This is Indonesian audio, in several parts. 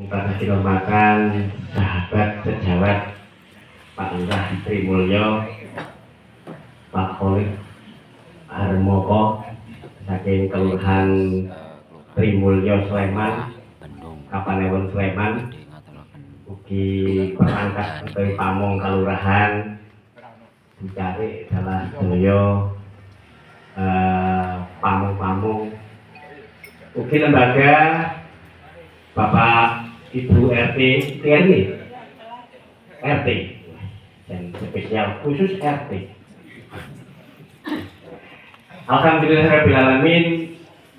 Pada dihormatkan sahabat sejawat Pak Lurah Trimulyo, Pak Khalid Harmoko saking Kelurahan Trimulyo Sleman, Kapanewon Sleman, ugi perangkat dari Pamong Kelurahan dicari adalah sedaya pamong-pamong ugi lembaga Bapak Ibu RT TRW RT dan spesial khusus RT. Alhamdulillahirabbil alamin.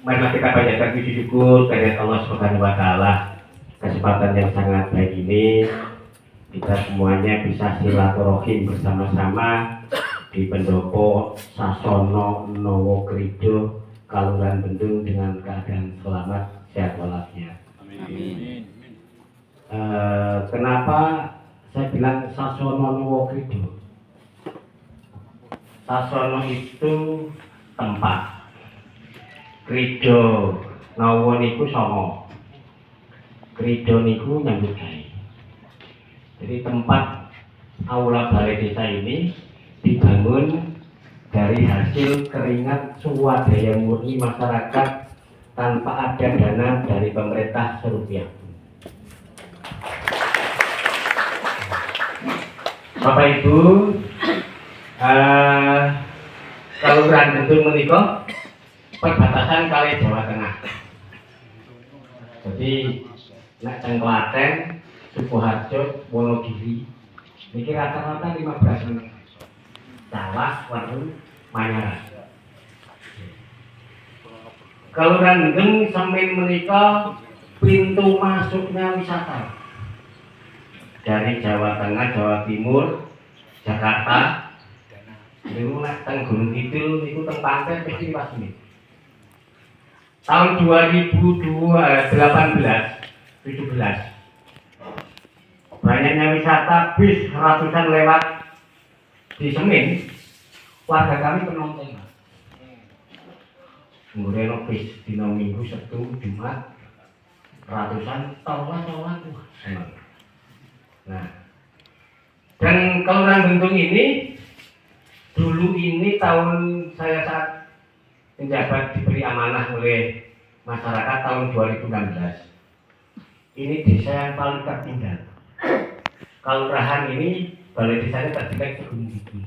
Marilah kita panjatkan puji syukur kehadirat Allah Subhanahu wa taala. Kesempatan yang sangat baik ini kita semuanya bisa silaturahim bersama-sama di Pendopo Sasono Nowokrido Kalurahan Bendung dengan keadaan selamat sehat walafiat. Amin. Kenapa saya bilang Sasono Nowokrido? Sasono itu tempat, Krido Nowo niku songo, Krido niku nyambut gawe. Jadi tempat aula balai desa ini dibangun dari hasil keringat swadaya murni masyarakat tanpa ada dana dari pemerintah serupiah. Bapak Ibu, Kelurahan Bendung menika perbatasan kali Jawa Tengah. Jadi nek teng Klaten, Sukoharjo, Wonogiri niki rata-rata 15 menit. Tawas, Warung, Manyaran. Kelurahan Bendung Semin menika pintu masuknya wisata dari Jawa Tengah, Jawa Timur, Jakarta. Niku nek teng Gunung Kidul niku teng pantai mesti pas ini. Tahun 2017 banyaknya wisata bis ratusan lewat di Semin, warga kami penonton. Kemudian bis dino Minggu, Sabtu, Jumat ratusan tawanan tuh. Nah, dan Kelurahan Bendung ini dulu ini tahun saya saat menjabat diberi amanah oleh masyarakat tahun 2016. Ini desa yang paling tertinggal. Kelurahan ini balai desanya terdiri di Gunung Kidul.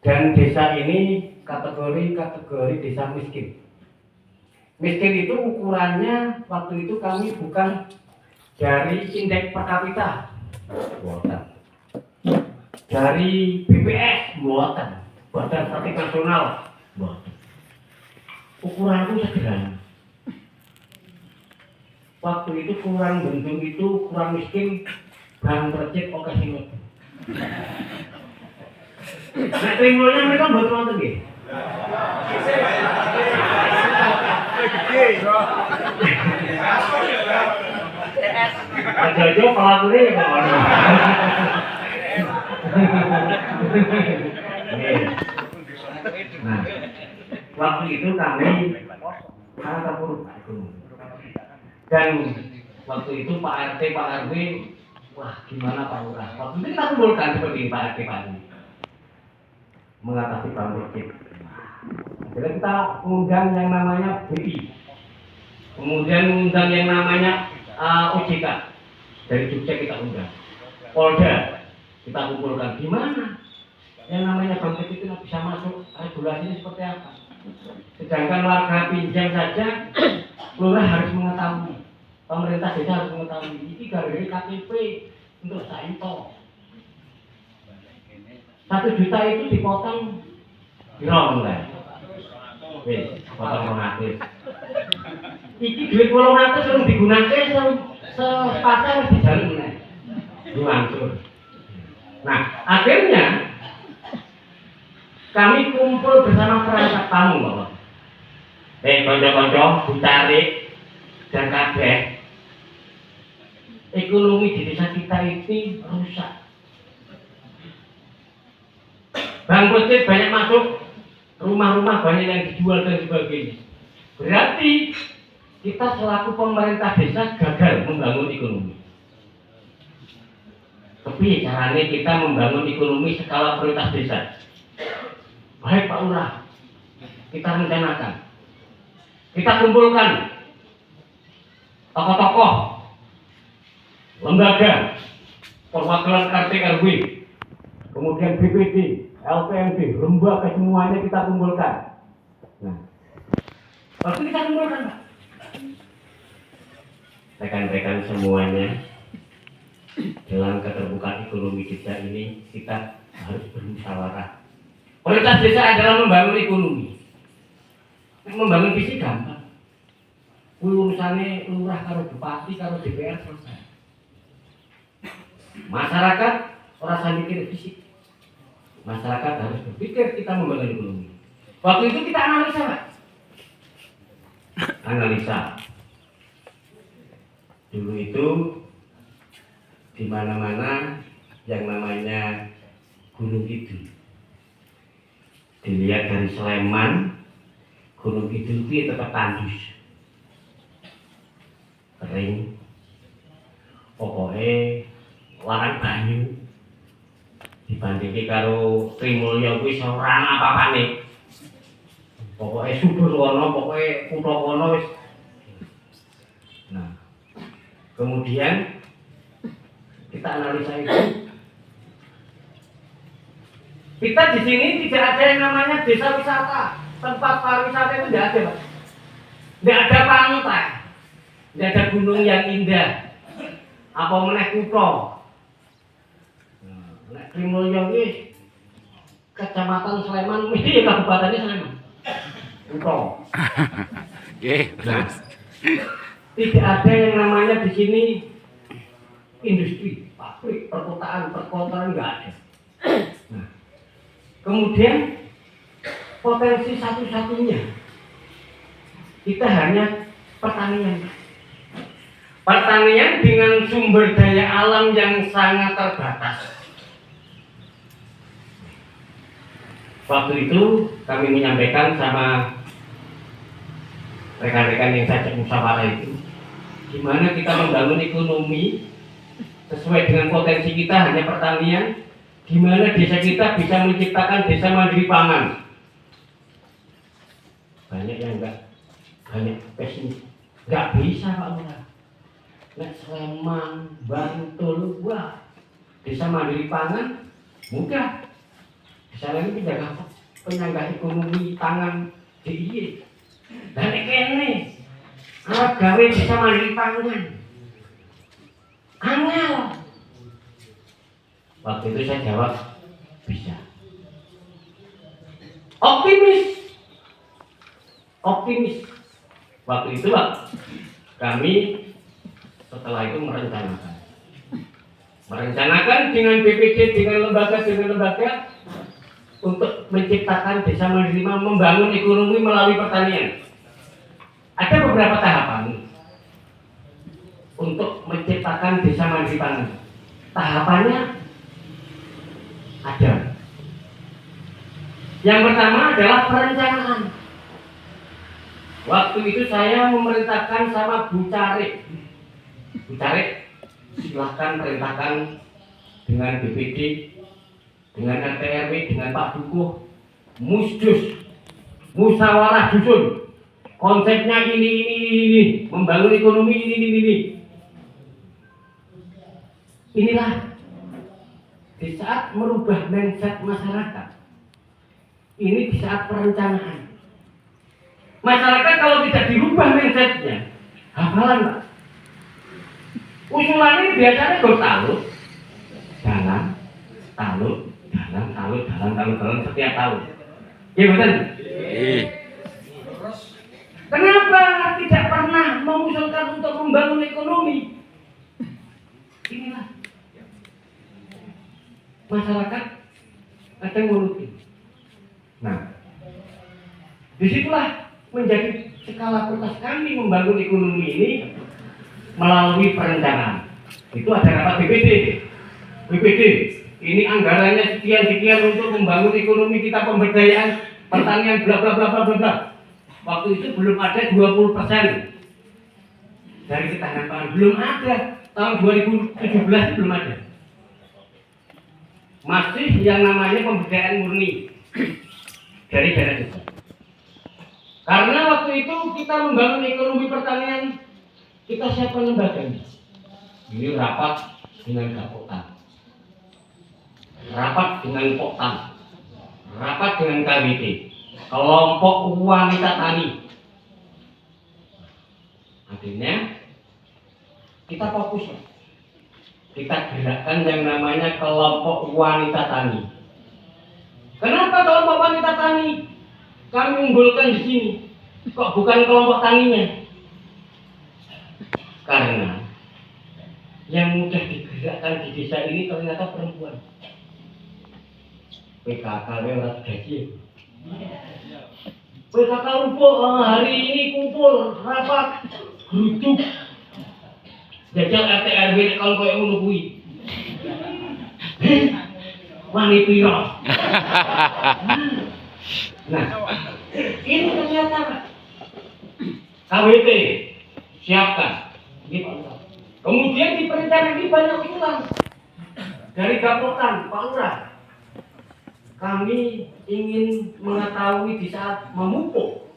Dan desa ini kategori desa miskin. Miskin itu ukurannya waktu itu kami bukan dari indeks per kapita, buatan. Dari BPS, buatan. Badan Statistik Nasional, buatan. Ukuranku sederhana. Waktu itu kurang Bendung itu kurang miskin, bang percik oke sinut. Nek Trimulyo mereka mboten wonten nggih. Aja-aja pelakune ya kok ono. Nah, waktu itu kami sangat terpuruk dan waktu itu Pak RT, Pak RW, wah gimana Pak Lurah? Waktu itu kita kumpulkan seperti ini Pak RT, Pak RW mengatasi banjir. Jadi kita mengundang yang namanya BI, kemudian mengundang yang namanya OJK dari Jogja kita undang, Polda kita kumpulkan. Gimana yang namanya banjir itu bisa masuk, regulasinya seperti apa? Sedangkan warga pinjam saja Lurah harus mengetahui, pemerintah desa harus mengetahui. Ini gara-gara KTP untuk Saito 1 juta itu dipotong dirong lah. Wis, potong 200. Iki duit 800 belum digunakan sepasang di jalan meneh. Langsung. Nah, akhirnya kami kumpul bersama perangkat pamong, Bapak. Kanca-kanca dicari dan kabeh ekonomi di desa kita ini rusak. Bang Kocit banyak masuk, rumah-rumah banyak yang dijual dan sebagainya. Berarti kita selaku pemerintah desa gagal piye caranya kita membangun ekonomi skala prioritas desa. Baik Pak Lurah, kita rencanakan, kita kumpulkan tokoh-tokoh, lembaga, perwakilan RT RW, kemudian BPD, LPMD, lembaga semuanya kita kumpulkan. Nah, waktu kita kumpulkan Pak, rekan-rekan semuanya, dalam keterbukaan ekonomi desa ini kita harus bermusyawarah. Prioritas desa adalah membangun ekonomi. Membangun fisik gampang. Urusannya lurah karo bupati karo DPR selesai. Masyarakat orang mikir fisik. Masyarakat harus berpikir kita membangun ekonomi. Waktu itu kita analisa, Pak. Analisa. Dulu itu di mana-mana yang namanya Gunung Kidul. Dilihat dari Sleman, Gunung Kidul itu tetap tandus, kering, pokoknya larang banyu. Dibandingkan karo Trimulya kuwi ora apa-apane. Pokoknya subur kono, pokoknya kutha kono wis. Nah, kemudian kita analisa itu. Kita di sini tidak ada yang namanya desa wisata, tempat pariwisata itu tidak ada, Pak. Tidak ada pantai, tidak ada gunung yang indah, apa meneh kutha. Nek Trimulya iki Kecamatan Sleman, mesti kabupatennya Sleman. Kutha. Nggih. Nah, tidak ada yang namanya di sini industri, pabrik, perkotaan, perkotaan nggak ada. Nah, kemudian potensi satu-satunya kita hanya pertanian. Pertanian dengan sumber daya alam yang sangat terbatas. Waktu itu kami menyampaikan sama rekan-rekan yang saya musyawarah itu, gimana kita membangun ekonomi sesuai dengan potensi kita hanya pertanian. Gimana desa kita bisa menciptakan desa mandiri pangan? Banyak yang banyak pesimis. Enggak bisa Pak Lurah. Nek Sleman, Bantul, wah, desa mandiri pangan mudah. Desa lain menjaga penyangga ekonomi pangan DIY. Dan kene arep gawe desa mandiri pangan. Angel. Waktu itu saya jawab, bisa. Optimis. Waktu itu Pak, kami setelah itu merencanakan dengan BPD, dengan lembaga untuk menciptakan desa mandiri membangun ekonomi melalui pertanian. Ada beberapa tahapan untuk menciptakan desa mandiri pangan. Tahapannya ada. Yang pertama adalah perencanaan. Waktu itu saya memerintahkan sama Bu Carik, silahkan perintahkan dengan BPD, dengan RT RW, dengan Pak Dukuh, musdus, musyawarah dusun. Konsepnya ini, membangun ekonomi ini. Inilah di saat merubah mindset masyarakat. Ini di saat perencanaan. Masyarakat kalau tidak dirubah mindsetnya, hafalan Pak. Usulannya biasanya bertalut, dalam setiap tahun. Ya betul. Kenapa tidak pernah mengusulkan untuk membangun ekonomi? Inilah masyarakat akan menuruti. Nah, disitulah menjadi skala prioritas kami membangun ekonomi ini melalui perencanaan. Itu ada rapat BPD. Ini anggarannya sekian untuk membangun ekonomi kita, pemberdayaan pertanian, bla bla bla bla bla. Waktu itu belum ada 20% dari ketahanan pangan, belum ada. Tahun 2017 belum ada. masih yang namanya pemberdayaan murni dari dana desa. Karena waktu itu kita membangun ekonomi pertanian, kita siapkan lembaganya. Ini rapat dengan Gapotan, rapat dengan Poktan, rapat dengan KWT, kelompok wanita tani. Akhirnya kita fokus, kita gerakkan yang namanya kelompok wanita tani. Kenapa kelompok wanita tani kami unggulkan di sini? Kok bukan kelompok taninya? Karena yang mudah digerakkan di desa ini ternyata perempuan. PKK lewat gaji. PKK rupo hari ini kumpul rapat geruduk jajal RT RW kalau koyo ngono kuwi. Wani piro? Nah, ini ternyata KWT siapkan. Kemudian di perencanaan ini banyak usulan dari Gapotan, Pak Lurah. Kami ingin mengetahui di saat memupuk,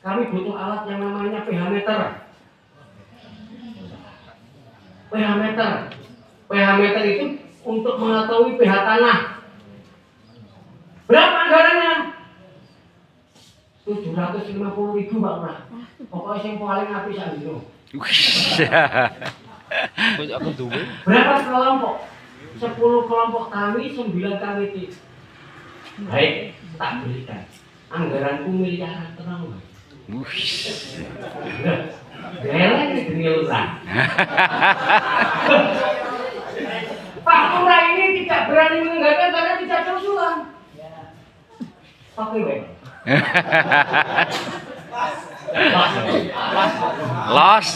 kami butuh alat yang namanya pH meter. pH meter. pH meter itu untuk mengetahui pH tanah. Berapa anggarannya? 750.000 Pak Lurah. Pokoknya yang paling apik sak dino. Berapa kelompok? 10 kelompok kami, 9 KWT. Baik, tak berikan. Anggaranku miliaran tenang. Geleng demi lurah. Pak Lurah ini tidak berani menganggarkan karena tidak ada usulan. Pakai wek. Los.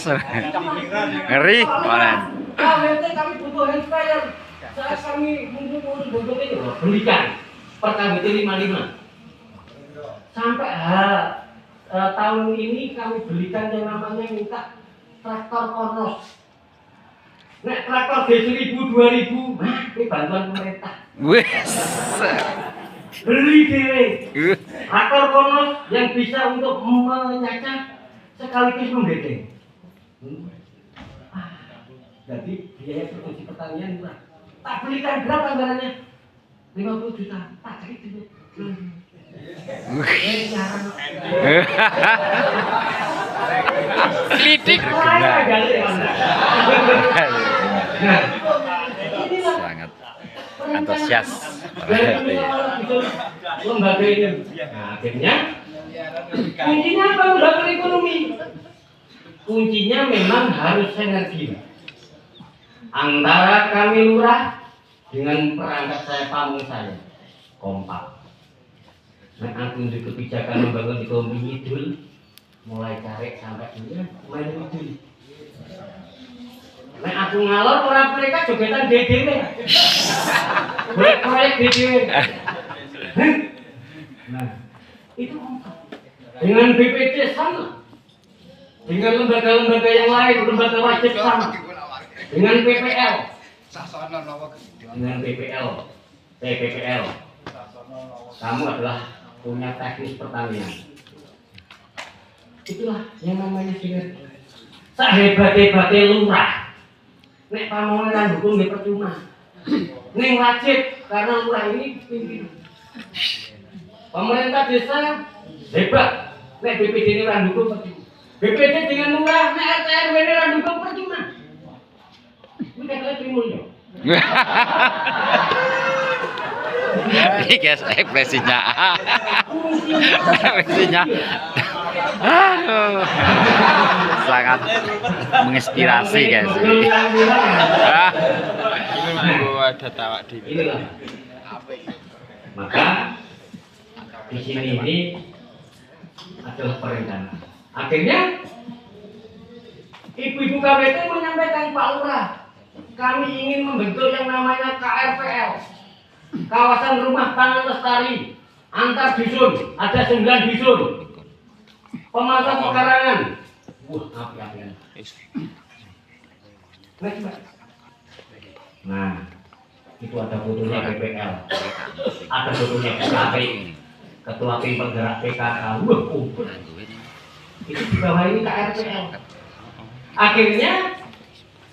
Ngeri panen. KWT kami butuh handspire. Saat kami mengumpul bentuk ini belikan per KWT 55. Sampai tahun ini kami belikan yang namanya minta traktor Kornos. Nek traktor D1000 2000, ini bantuan pemerintah. Wes. Beli dhewe. Traktor Kornos yang bisa untuk menyacah sekaligus membedeng. Jadi biaya produksi pertanian murah. Tak belikan berapa anggarannya? 50 juta. Tak cari duit. Klitik. Sangat antusias. Lembaga ini. Nah, akhirnya kuncinya apa lembaga ekonomi? Kuncinya memang harus sinergi antara kami lurah dengan perangkat saya pamung saya kompak. Nah, aku untuk kebijakan membangun ekonomi Ngidul mulai cari sampai ini main Ngidul. Nah, aku ngalor orang mereka jogetan DDW. Proyek DDW. Nah, itu kompak. Dengan BPD sama. Dengan lembaga-lembaga yang lain, lembaga wajib sama. Dengan PPL. Dengan PPL. PPL. Kamu adalah punya teknis pertanian. Itulah yang namanya sinergi. Sahebat-hebatnya lurah. Nek pamongan hukum dia percuma. Nek wajib karena lurah ini pimpin. Pemerintah desa hebat. Nek BPD ini randhukum percuma. BPD dengan lurah, nek RT RW ini randhukum percuma. Ini kata Trimulyo. Ini guys ekspresinya. Ekspresinya. Aduh. Sangat menginspirasi guys. Ada tawa di. Maka di sini ini adalah perencanaan. Akhirnya ibu-ibu KWT menyampaikan Pak Lurah, kami ingin membentuk yang namanya KRPL, kawasan rumah pangan lestari antar dusun, ada 9 dusun, pemantau pekarangan. Wah, api-apian. Nah, Itu ada fotonya BPL, ada fotonya PKP, Ketua Tim Penggerak PKK. Wah, kumpul. Itu di bawah ini KRPL. Akhirnya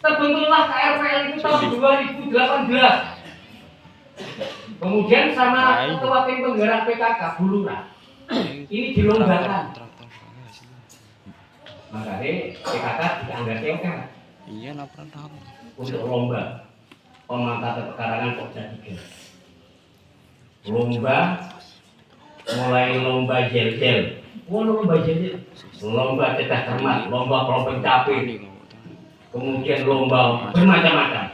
terbentuklah KRPL itu tahun 2018. Kemudian sama Ketua Tim Penggerak PKK Bulura ini dilonggarkan. Makanya PKK dianggap oke Iya, laporan tahu. untuk lomba pemangkatan pekarangan Pokja 3. Lomba mulai lomba jel-jel, lomba jel-jel, lomba cetak cermat, lomba kelompok capek, kemudian lomba bermacam-macam.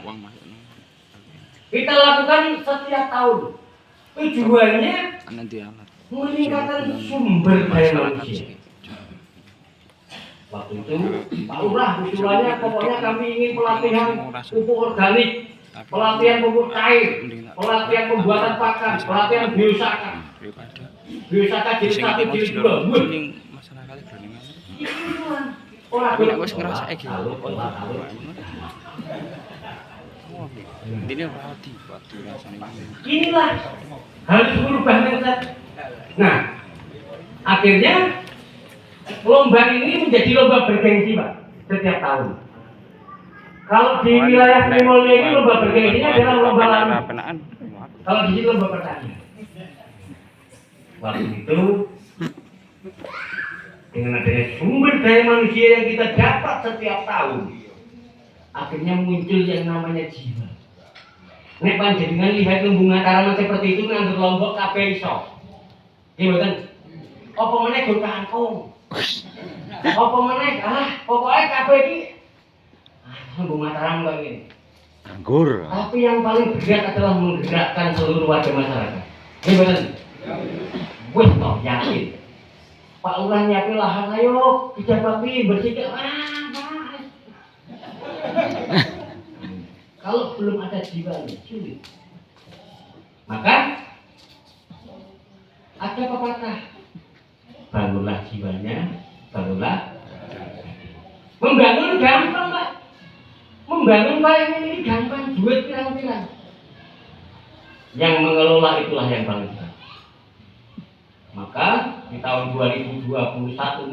Kita lakukan setiap tahun. Tujuannya meningkatkan sumber daya manusia. Waktu itu Pak Lurah usulannya pokoknya kami ingin pelatihan pupuk organik, pelatihan pupuk cair, pelatihan pembuatan pakan, pelatihan biosaka. Biosaka jadi 1 jadi 2. Orang wis ngerasa iki. Ini roti rasanya. Inilah harus berubah mindset. Nah, akhirnya lomba ini menjadi lomba bergengsi, Pak, setiap tahun. Kalau di wilayah Primolnya ini lomba bergengsinya adalah lomba lari. Kalau di sini lomba pertanian. Waktu itu dengan adanya sumber daya manusia yang kita dapat setiap tahun, akhirnya muncul yang namanya jiwa. Nek panjenengan lihat lembungan tanaman seperti itu nganggo lombok kabeh iso. Nggih mboten? Apa meneh go kangkung. Apa meneh pokoke kabeh iki lembung Mataram kok ngene. Anggur. Tapi yang paling berat adalah menggerakkan seluruh warga masyarakat. Nggih mboten? Wis toh yakin. Pak Lurah nyiapin lahan, ayo dijabapi bersihkan. Kalau belum ada jiwanya, sulit. Maka ada pepatah, bangunlah jiwanya, bangunlah. Membangun gampang, Pak. Membangun bayangan ini gampang, duit pirang-pirang. Yang mengelola itulah yang paling besar. Maka di tahun 2021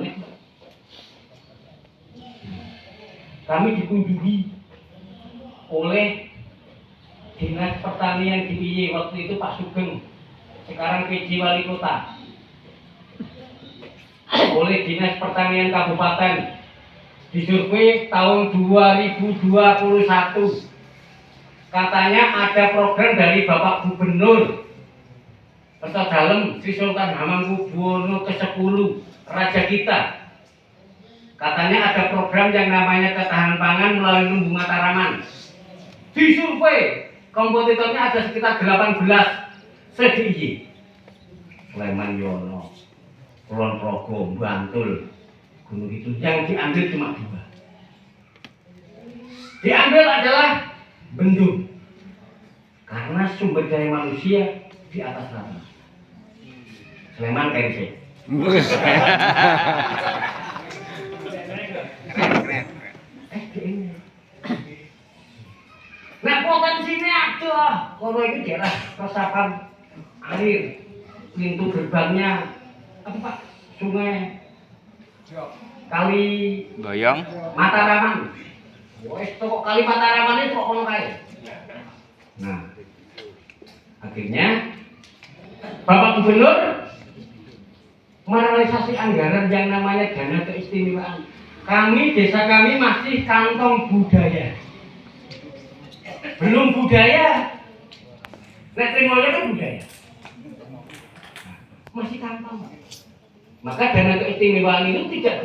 nih, kami dikunjungi oleh Dinas Pertanian DIY waktu itu Pak Sugeng, sekarang PJ Wali Kota, oleh Dinas Pertanian Kabupaten, disurvei tahun 2021. Katanya ada program dari Bapak Gubernur Kerta Dalem Sri Sultan Hamengkubuwono ke-10 Raja kita. Katanya ada program yang namanya ketahanan pangan melalui Lumbung Mataraman. Disurvei kompetitornya ada sekitar 18 CDIY. Sleman Yono, Kulon Progo, Bantul, Gunung itu yang diambil cuma 2. Diambil adalah bendung. Karena sumber daya manusia di atas rata. Sleman KRC. Nah potensinya ada. Kalau ini daerah resapan air, pintu gerbangnya apa Pak? Sungai Kali Goyong Mataraman. Wes kok Kali Mataraman itu kok kono kae. Nah, akhirnya Bapak Gubernur merealisasi anggaran yang namanya dana keistimewaan. Kami, desa kami masih kantong budaya. Belum budaya. Nek Trimolyo itu budaya. Masih kantong. Maka dana keistimewaan itu tidak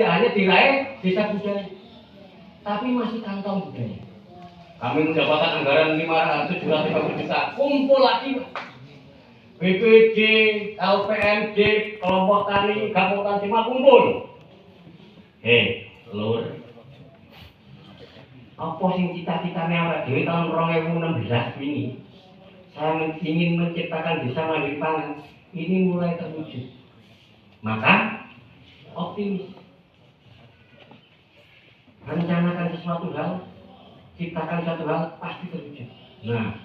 hanya diraih desa budaya, tapi masih kantong budaya. Kami mendapatkan anggaran 500-750 juta. Kumpul lagi, BPD, LPMD, kelompok tani, Kabupaten Sima kumpul. Lur, apa sing cita-citane awak dhewe tahun 2016 ini? Saya ingin menciptakan desa mandiri pangan. Ini mulai terwujud. Maka optimis. Rencanakan sesuatu hal, ciptakan satu hal pasti terwujud. Nah,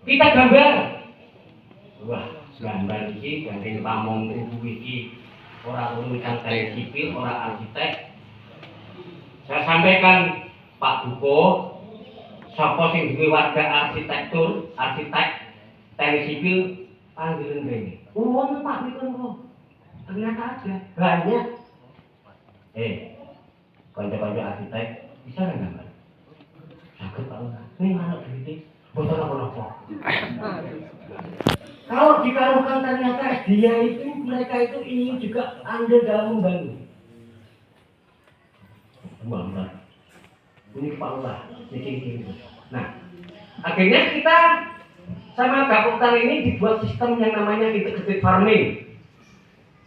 kita gambar. Wah, gambar ini gandeng pamong kubu iki ora urusan teknik sipil, ora arsitek. Saya sampaikan Pak Buko, sapa sing duwe warga arsitektur, arsitek teknik sipil panggilan rene. Wong Pak niku ternyata ada banyak. Kanca-kanca arsitek bisa nggak gambar? Sakit Pak Lurah. Ini mana duitnya? Bosan apa-apa. Kalau dikarukan ternyata dia itu, mereka itu ingin juga andil dalam membangun. Benar. Ini Pak Lurah, ini. Nah, akhirnya kita sama Gaputan ini dibuat sistem yang namanya integrated farming.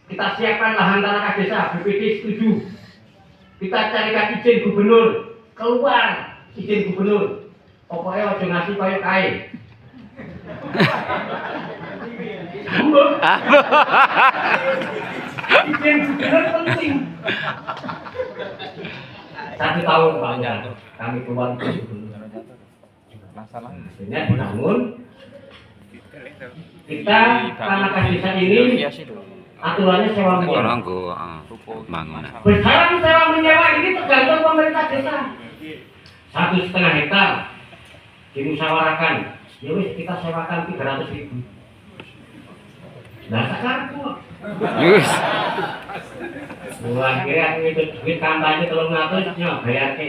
Kita siapkan lahan tanah desa, BPD setuju. Kita carikan izin gubernur, keluar izin gubernur. Pokoknya ojo ngasih koyo kae. Sambung. Izin gubernur penting. 1 tahun Pak kami keluar izin gubernur. Masalahnya dibangun. Kita tanah desa ini aturannya sewa menyewa. Besaran sewa menyewa ini tergantung pemerintah desa. 1,5 hektar dimusyawarahkan. Ya wis kita sewakan 300.000. Nah sekarang kok. Yes. Mulai kira aku itu duit kampanye 300 nya bayarke.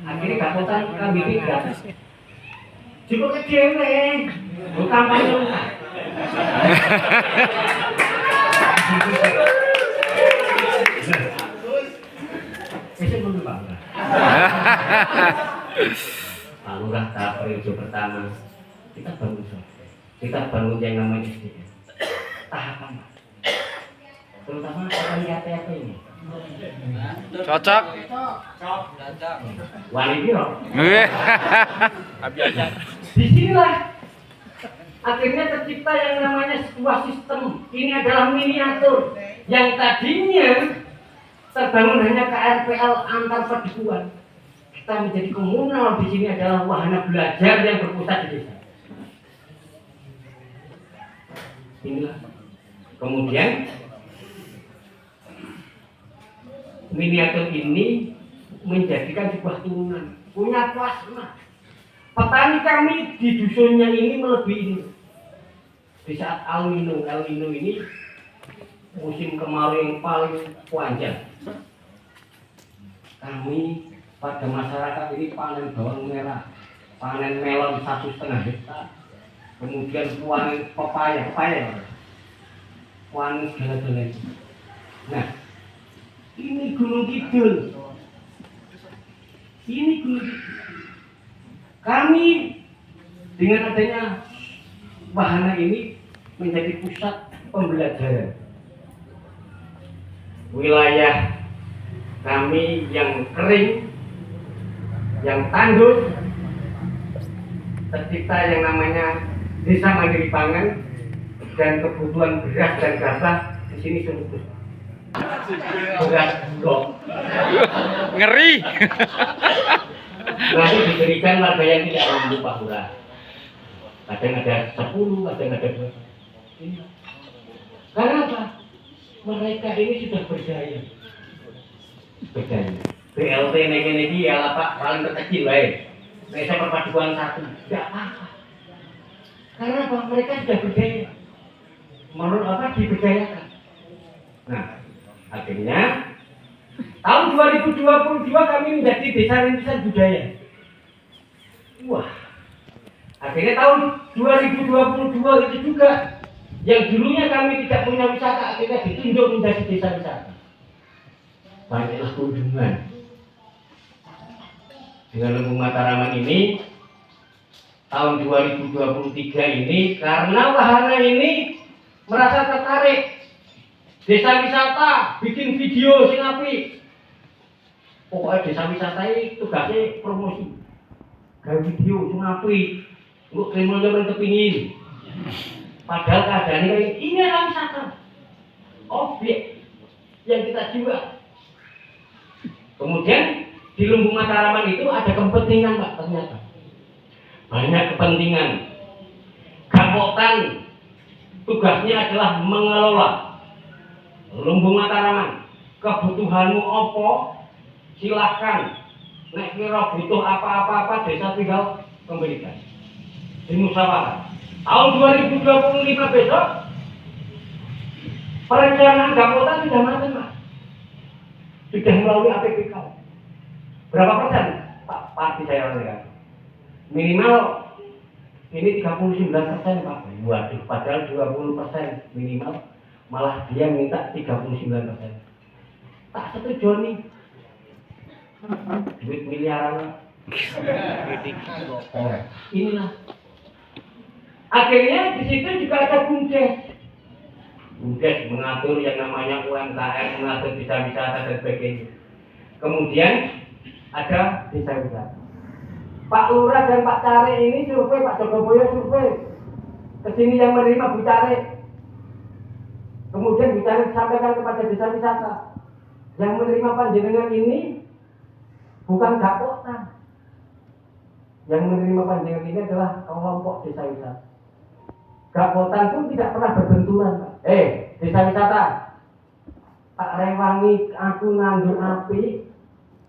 Akhirnya Gaputan kami gratis. Cukup ke dhewe. Bu kampanye lunga. Pak Lurah tahap periode pertama kita bangun kita bangun yang namanya SDM tahapan terutama apa ini Cocok. wali biro disinilah akhirnya tercipta yang namanya sebuah sistem. Ini adalah miniatur yang tadinya terbangun hanya KRPL antar perdukuhan. Kita menjadi komunal. Di sini adalah wahana belajar yang berpusat di desa. Inilah. Kemudian miniatur ini menjadikan sebuah turunan. Punya plasma. Petani kami di dusunnya ini melebihi ini. Di saat El Nino ini musim kemarau yang paling panjang. Kami pada masyarakat ini panen bawang merah, panen melon 1,5 hektar, kemudian panen pepaya, panen segala-galanya. Nah, ini Gunung Kidul. Ini Gunung Kidul. Kami dengan adanya wahana ini menjadi pusat pembelajaran. Wilayah kami yang kering, yang tandus, tercipta yang namanya Desa Mandiri Pangan dan kebutuhan beras dan gabah di sini surplus. Beras blok. Ngeri. Nanti diberikan warga yang tidak mampu Pak Lurah. Kadang ada 10, kadang ada 2. Karena apa? Mereka ini sudah berdaya. BLT ini ya Pak paling terkecil baik. Desa perpaduan 1, tidak apa-apa. Karena apa? Mereka sudah berdaya. Menurut apa? Diberdayakan. Nah, akhirnya tahun 2022 kami menjadi desa rintisan budaya. Wah, akhirnya tahun 2022 itu juga yang dulunya kami tidak punya wisata akhirnya ditunjuk menjadi desa wisata. Banyaklah kunjungan. Dengan Lumbung Mataraman ini tahun 2023 ini karena wahana ini merasa tertarik. Desa wisata bikin video sing apik. Pokoknya desa wisata ini tugasnya promosi. Gawe video sing apik. Engko kriminalnya men kepingin. Padahal keadaannya ini adalah wisata. Objek yang kita jual. Kemudian Di Lumbung Mataraman itu ada kepentingan Pak, ternyata banyak kepentingan. Gapotan tugasnya adalah mengelola Lumbung Mataraman. Kebutuhanmu opo, silakan. Nek kira butuh apa-apa desa tinggal kembalikan. Dimusyawarah. Tahun 2025 besok perencanaan Gapotan sudah matang Pak. Sudah melalui APBK. Berapa persen Pak? Pasti saya rasakan. Minimal ini 39% Pak. Waduh, padahal 20% minimal. Malah dia minta 39%. Tak setuju nih. Duit miliaran. Inilah. Akhirnya di situ juga ada BUMDes. BUMDes mengatur yang namanya UMKM, mengatur desa wisata dan sebagainya. Kemudian ada desa wisata. Pak Lurah dan Pak Care ini survei, Pak Jogoboyo survei. Kesini yang menerima Bu Care. Kemudian Bu Care disampaikan kepada desa wisata. Yang menerima panjenengan ini bukan Gapotan. Yang menerima panjenengan ini adalah kelompok desa wisata. Gapotan pun tidak pernah berbenturan Pak. Desa wisata, tak rewangi aku nandur api,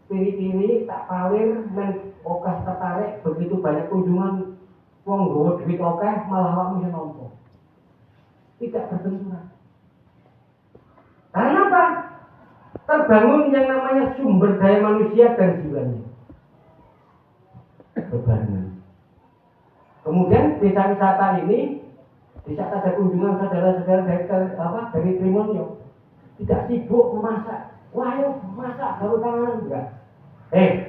piri-piri tak palir men okah tertarik, begitu banyak kunjungan wong nggawa duit okeh malah awakmu sing nampa. Tidak berbenturan. Karena apa? Terbangun yang namanya sumber daya manusia dan jiwanya. Berbarengan. Kemudian desa wisata ini, di saat ada kunjungan saudara-saudara dari Trimonyo, tidak sibuk memasak. Wah, ayo masak baru tangan enggak.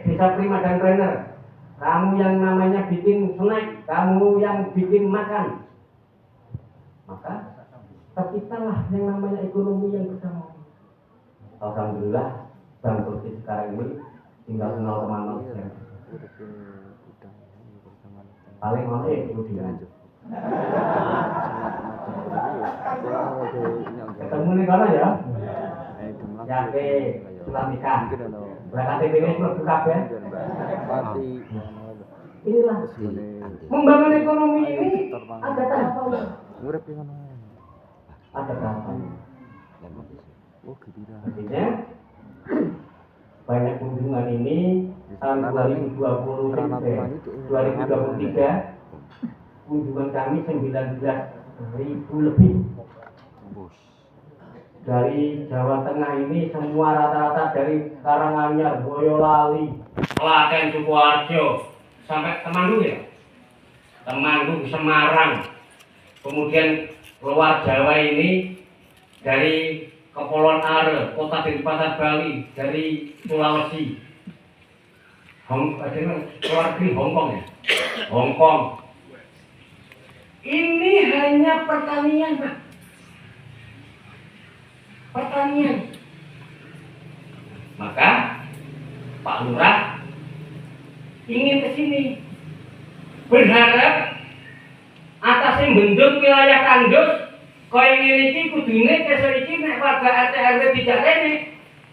Desa Prima dan Trainer, kamu yang namanya bikin snack, kamu yang bikin makan. Maka terciptalah yang namanya ekonomi yang bersama. Alhamdulillah, Bang Kursi sekarang ini tinggal 0,0%. Paling mana itu dia. Ketemu nih kana ya. Yake surat nikah. Berangkat TPW mlebu kabeh. Inilah membangun ekonomi ini ada tahapannya. Ada tahapannya. Artinya banyak kunjungan ini tahun 2023 kunjungan kami 19.000 lebih. Dari Jawa Tengah ini semua rata-rata dari Karanganyar, Boyolali, Klaten, Sukoharjo, sampai Temanggung ya, Temanggung, Semarang. Kemudian luar Jawa ini dari Kepulauan Are, Kota Denpasar, Bali, dari Sulawesi, luar negeri Hongkong ya, Hongkong. Ini hanya pertanian Pak. Pertanian. Maka Pak Lurah ingin ke sini, berharap atas yang bentuk wilayah Kandus kaya ngene iki kudune desa iki nek warga RT RW tidak rene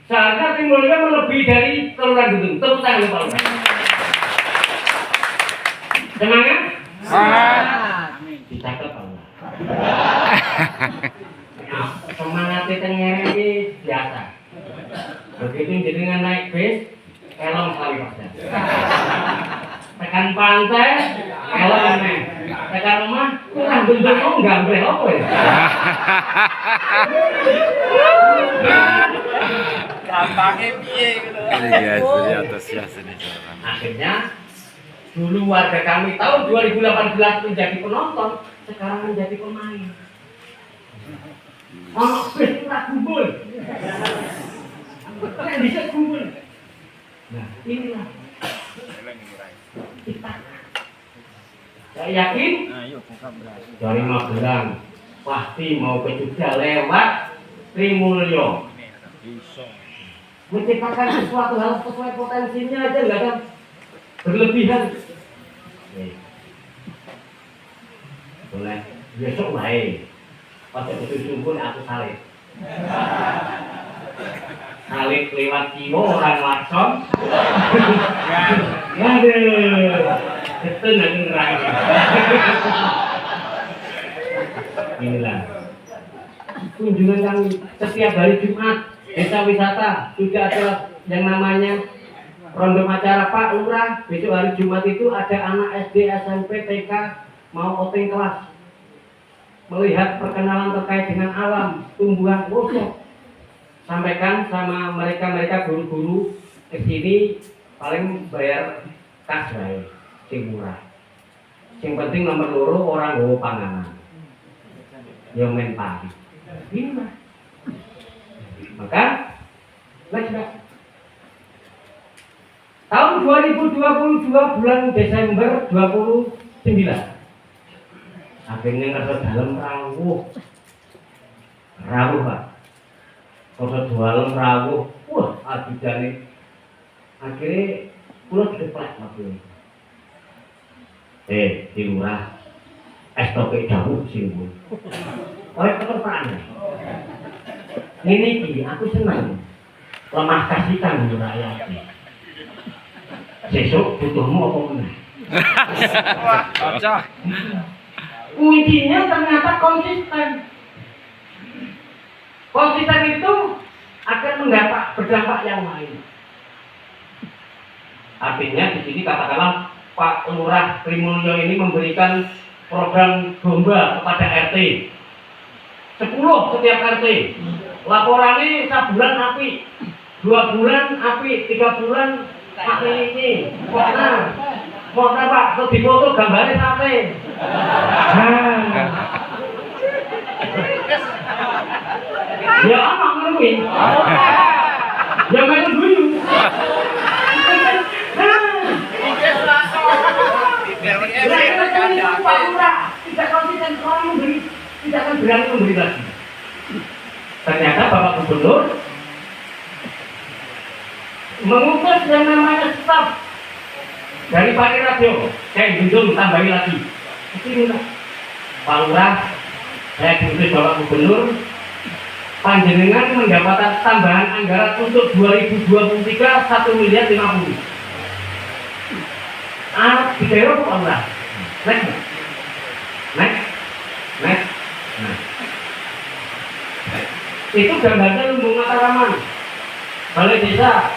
seharusnya Timurnya melebihi dari Kelurahan Gunung. Tepuk tangan Pak Lurah. Semangat? Semangat. Dicatat Pak Lurah. Semangatnya tengere iki biasa. Begitu jenengan naik bis, elong kali pasnya. Tekan pantai, elong meneh. Tekan rumah, kurang bentuk gambreng apa ya? Gampangnya piye gitu. Iya, dari atas ya sini. Akhirnya dulu warga kami tahun 2018 menjadi penonton, sekarang menjadi pemain. Ono bis ora kumpul. Kan bisa kumpul. Nah, inilah. Kita. Saya yakin dari Magelang pasti mau ke Jogja lewat Trimulyo. Menciptakan sesuatu hal sesuai potensinya aja nggak ada berlebihan. Boleh besok baik. Pada itu sungguh aku salib. Kali lewat kiwo orang Watson. Aduh, itu nanti ngerang. Inilah kunjungan kami setiap hari Jumat desa wisata juga ada yang namanya rondo acara Pak Lurah. Besok hari Jumat itu ada anak SD, SMP, TK mau outing kelas melihat perkenalan terkait dengan alam, tumbuhan, workshop. Sampaikan sama mereka guru-guru ke sini paling bayar kas bae sing murah. Sing penting nomor loro orang nggawa panganan. Yo men pagi. Ini mah. Maka tahun 2022 bulan Desember 29 akhirnya ngerasa dalam rawuh Pak. Kalau jualan rawuh, wah adidane akhirnya pulau deplek waktu itu. Di lurah es toke jauh sih bu. Oleh keterpaannya. Ini aku senang. Lemah kasihkan di rakyat. Besok butuhmu apa meneh? Baca. Kuncinya ternyata konsisten. Konsisten itu akan berdampak yang lain. Artinya di sini katakanlah Pak Lurah Trimulyo ini memberikan program domba kepada RT 10 setiap RT. Laporannya sebulan api, 2 bulan api, 3 bulan api ini. Mau Pak, terus difoto gambarnya sate. Ya anak ngeluhin. Ya main dulu. Tidak konsisten orang memberi, tidak akan berani memberi lagi. Ternyata Bapak Gubernur mengutus yang namanya staf dari Pak Radio. Saya junjung tambahin lagi. Ini Pak Lurah, saya diutus Bapak Gubernur. Panjenengan mendapatkan tambahan anggaran untuk 2023 1.050.000. Dikira Pak Lurah. Next. Nah. Itu gambarnya Lumbung Mataraman. Balai desa.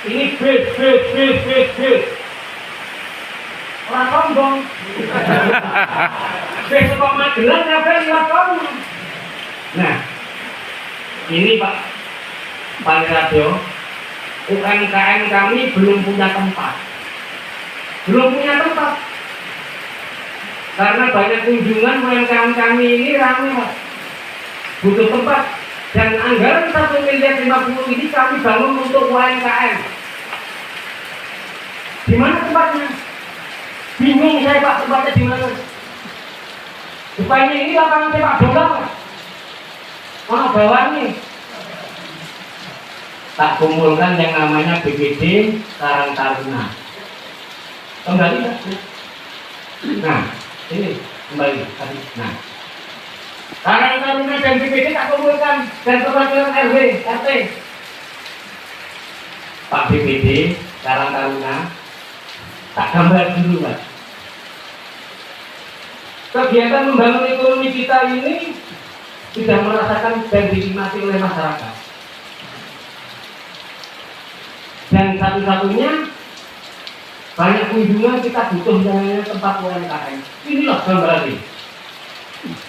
Ini bis. Orang sombong. Bis kok Magelang ngapain lewat kamu? Nah. Ini Pak Radio, UMKM kami belum punya tempat. Karena banyak kunjungan UMKM kami ini ramai, Pak. Butuh tempat. Dan anggaran 1.050.000 ini kami bangun untuk UMKM. Di mana tempatnya? Bingung saya Pak, tempatnya di mana? Rupanya ini lapangan sepak bola, Pak. Mana bawahnya? Tak kumpulkan yang namanya BPD Karang Taruna. Kembali tak? Nah, ini kembali tadi. Nah, Karang Taruna dan BPD tak kumpulkan dan perwakilan RW, RT. Pak BPD Karang Taruna tak gambar dulu, Pak. Kegiatan membangun ekonomi kita ini sudah merasakan dan dinikmati oleh masyarakat. Dan satu-satunya banyak kunjungan kita butuh namanya tempat UMKM. Inilah gambarnya.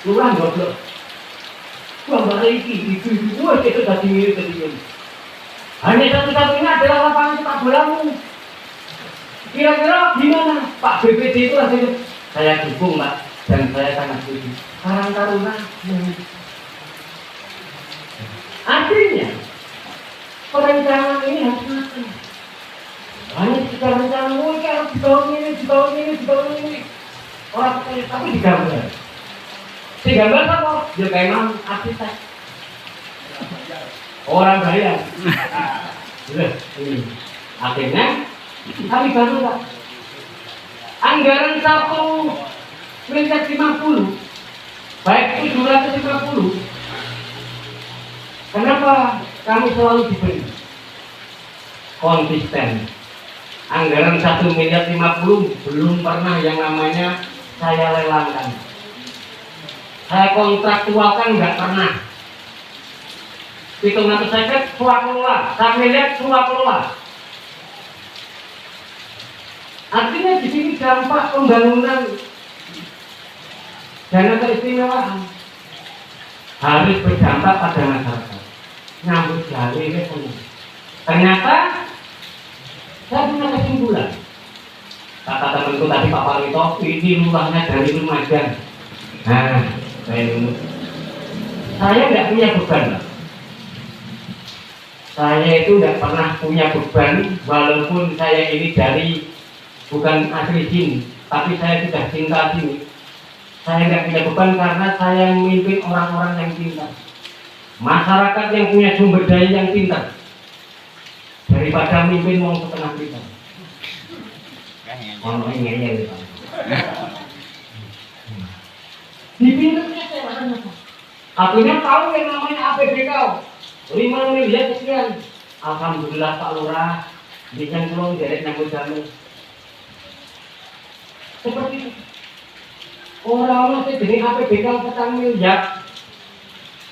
Lurah goblok. Gambar ini wah itu sudah dimiliki ini. Hanya satu-satunya adalah lapangan sepak bolamu. Kira-kira gimana? Pak BPD itu rasanya saya dukung, Pak, dan saya sangat setuju. Karang Taruna. Artinya perencanaan ini harus matang. Hanya secara rencana, harus di tahun ini. Orang tapi digambar. Digambar apa? Ya kayak memang arsitek. Orang bayar. Ini. Akhirnya kami bantu, Pak. Anggaran 1.050.000, baik itu 250. Kenapa kami selalu diberi? konsisten. Anggaran 1.050.000 belum pernah yang namanya saya lelangkan. Saya kontraktualkan nggak pernah. Hitung nanti saya suah keluar, saya lihat suah keluar. Artinya di sini dampak pembangunan dana keistimewaan harus berdampak pada masyarakat. Nyambut gawe ini. Ternyata saya punya kesimpulan. Kata temanku tadi Pak Parito, ini lurahnya dari Lumajang. Nah, saya nggak punya beban, Pak. Saya itu nggak pernah punya beban, walaupun saya ini dari bukan asli sini, tapi saya sudah cinta sini. Saya nggak punya beban karena saya memimpin orang-orang yang pintar, masyarakat yang punya sumber daya yang pintar, daripada memimpin wong setengah pintar. Ono ngeyel Pak. Dipintarnya saya mana Pak? Akhirnya tahu yang namanya APBK 5 miliar sekian. Alhamdulillah Pak Lurah, bisa tolong derek nyambut jamu. Seperti itu. Orang-orang sih jadi APBK 4 miliar.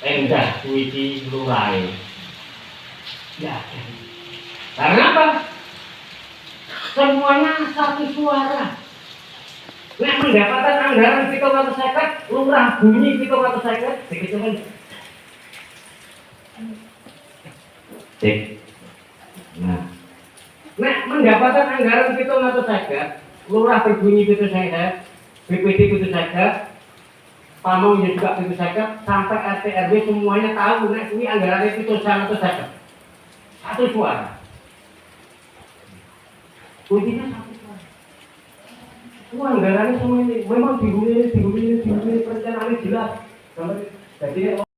Endah kuwi Lurah. Ya. Karena apa? Semuanya satu suara. Nek mendapatkan anggaran 750, lurah bunyi 750, begitu kan? Cek. Nah, nek mendapatkan anggaran 750, lurah berbunyi 750, BPD 750, pamongnya juga 750, sampai RT RW semuanya tahu nek ini anggarannya 750. Satu suara. Kuncinya satu suara. Anggarannya semua ini memang dihuni perencanaannya jelas. Jadi